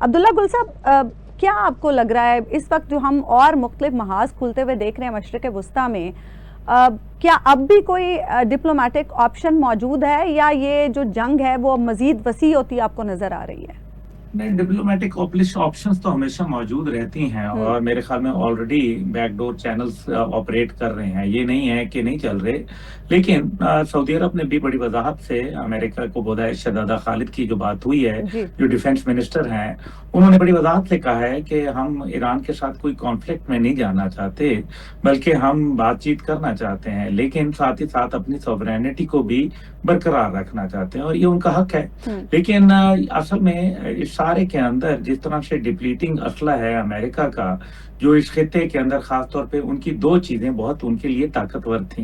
अब्दुल्ला गुल साहब, क्या आपको लग रहा है इस वक्त जो हम और मुख्तलिफ महाज खुलते हुए देख रहे हैं मशरिक़ वुस्ता में, क्या अब भी कोई डिप्लोमेटिक ऑप्शन मौजूद है या ये जो जंग है वो मजीद वसी होती आपको नजर आ रही है? नहीं, डिप्लोमेटिक ऑप्शंस तो हमेशा मौजूद रहती हैं और मेरे ख्याल में ऑलरेडी बैकडोर चैनल्स ऑपरेट कर रहे हैं। ये नहीं है कि नहीं चल रहे, लेकिन सऊदी अरब ने भी बड़ी वजाहत से अमेरिका को बोला है। शहजादा खालिद की जो बात हुई है, जी। जो डिफेंस मिनिस्टर हैं, उन्होंने बड़ी वजाहत से कहा है कि हम ईरान के साथ कोई कॉन्फ्लिक्ट में नहीं जाना चाहते, बल्कि हम बातचीत करना चाहते हैं, लेकिन साथ ही साथ अपनी सॉवरेनिटी को भी बरकरार रखना चाहते हैं और ये उनका हक है। लेकिन असल में इस सारे के अंदर जिस तरह से डिप्लीटिंग असला है अमेरिका का, जो इस खित्ते के अंदर खास तौर पे उनकी दो चीजें बहुत उनके लिए ताकतवर थी।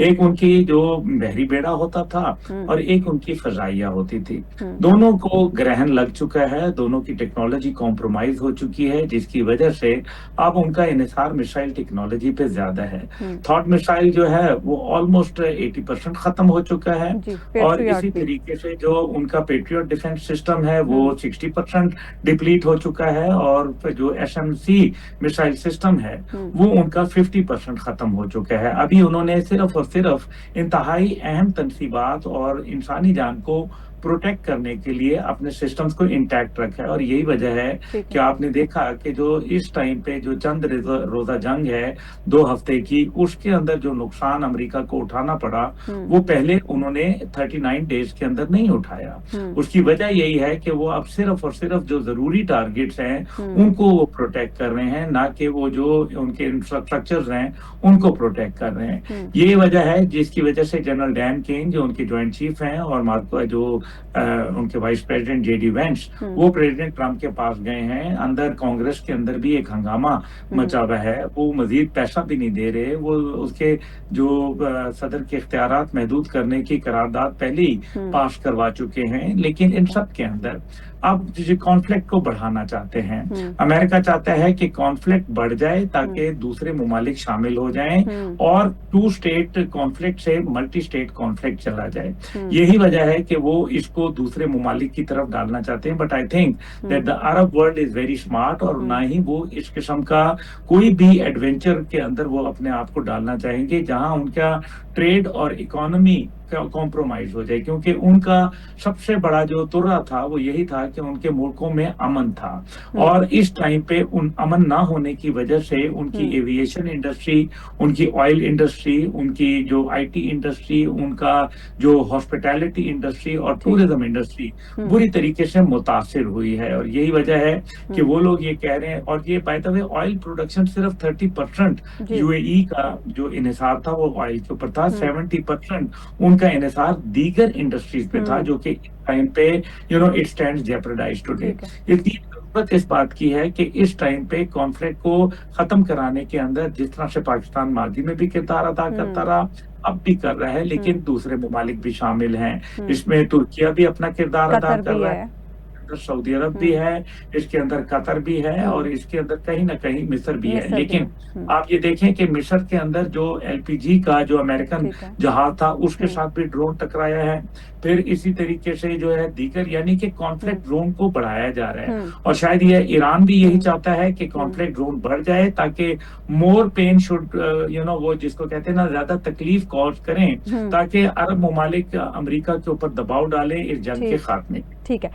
एक उनकी जो बहरी बेड़ा होता था और एक उनकी फजाइया होती थी। दोनों को ग्रहण लग चुका है, दोनों की टेक्नोलॉजी कॉम्प्रोमाइज हो चुकी है, जिसकी वजह से अब उनका इन्हिसार मिसाइल टेक्नोलॉजी पे ज्यादा है। थॉट मिसाइल जो है वो ऑलमोस्ट 80% खत्म हो चुका है और इसी तरीके से जो उनका पेट्रियट डिफेंस सिस्टम है वो 60% डिप्लीट हो चुका है और जो एसएमसी मिसाइल सिस्टम है वो उनका 50% खत्म हो चुका है। अभी उन्होंने सिर्फ और सिर्फ इंतहाई अहम तनसीबात और इंसानी जान को प्रोटेक्ट करने के लिए अपने सिस्टम्स को इंटैक्ट रखा है और यही वजह है कि आपने देखा कि जो इस टाइम पे जो चंद रोजा जंग है 2 हफ्ते की, उसके अंदर जो नुकसान अमेरिका को उठाना पड़ा वो पहले उन्होंने 39 डेज के अंदर नहीं उठाया। उसकी वजह यही है कि वो अब सिर्फ और सिर्फ जो जरूरी टारगेट्स हैं उनको वो प्रोटेक्ट कर रहे हैं, ना कि वो जो उनके इंफ्रास्ट्रक्चर्स हैं उनको प्रोटेक्ट कर रहे हैं। ये वजह है जिसकी वजह से जनरल डैन केन जो उनके ज्वाइंट चीफ हैं और मार्को जो उनके वाइस प्रेसिडेंट जेडी वेंस, वो प्रेसिडेंट ट्रंप के पास गए हैं। अंदर कांग्रेस के अंदर भी एक हंगामा मचा हुआ है, वो मजीद पैसा भी नहीं दे रहे। वो उसके जो सदर के इख्तियारात महदूद करने की करारदाद पहले ही पास करवा चुके हैं, लेकिन इन सब के अंदर अब जिस कॉन्फ्लिक्ट को बढ़ाना चाहते हैं। अमेरिका चाहता है कि कॉन्फ्लिक्ट बढ़ जाए ताकि दूसरे मुमालिक शामिल हो जाएं और 2 स्टेट कॉन्फ्लिक्ट से मल्टी स्टेट कॉन्फ्लिक्ट चला जाए। यही वजह है कि वो इसको दूसरे मुमालिक की तरफ डालना चाहते हैं। But I think that the Arab world is very smart और ना ही वो इस किस्म का कोई भी एडवेंचर के अंदर वो अपने आप को डालना चाहेंगे जहां उनका ट्रेड और इकोनॉमी कॉम्प्रोमाइज हो जाए, क्योंकि उनका सबसे बड़ा जो तुर्रा था वो यही था कि उनके मुल्कों में अमन था और इस टाइम पे उन अमन ना होने की वजह से उनकी एविएशन इंडस्ट्री, उनकी ऑयल इंडस्ट्री, उनकी जो आईटी इंडस्ट्री, उनका जो हॉस्पिटैलिटी इंडस्ट्री और टूरिज्म इंडस्ट्री बुरी तरीके से मुतासिर हुई है। और यही वजह है कि वो लोग ये कह रहे हैं, और ये by the way oil production सिर्फ 30% यूएई का जो इन्हिसार था वो ऑयल के ऊपर था, 70% उनका इन्हिसार दीगर इंडस्ट्रीज पे था, जो कि टाइम पे इट स्टैंड्स जेपरडाइज्ड टुडे। इसकी जरूरत इस बात की है कि इस टाइम पे कॉन्फ्लिक्ट को खत्म कराने के अंदर जिस तरह से पाकिस्तान माजी में भी किरदार अदा करता रहा, अब भी कर रहा है, लेकिन दूसरे मुमालिक भी शामिल हैं। इसमें तुर्किया भी अपना किरदार अदा कर रहा है, सऊदी अरब भी है, इसके अंदर कतर भी है और इसके अंदर कहीं ना कहीं मिस्र भी है। लेकिन आप ये देखें कि मिस्र के अंदर जो एलपीजी का जो अमेरिकन जहाज था उसके साथ भी ड्रोन टकराया है। फिर इसी तरीके से जो है दीगर, यानी कि कॉन्फ्लिक्ट जोन को बढ़ाया जा रहा है और शायद ये ईरान भी यही चाहता है कि कॉन्फ्लिक्ट जोन बढ़ जाए ताकि मोर पेन शुड वो जिसको कहते हैं ना, ज्यादा तकलीफ कॉज करें ताकि अरब मुमालिक अमेरिका के ऊपर दबाव डालें इस जंग के खात्मे। ठीक है।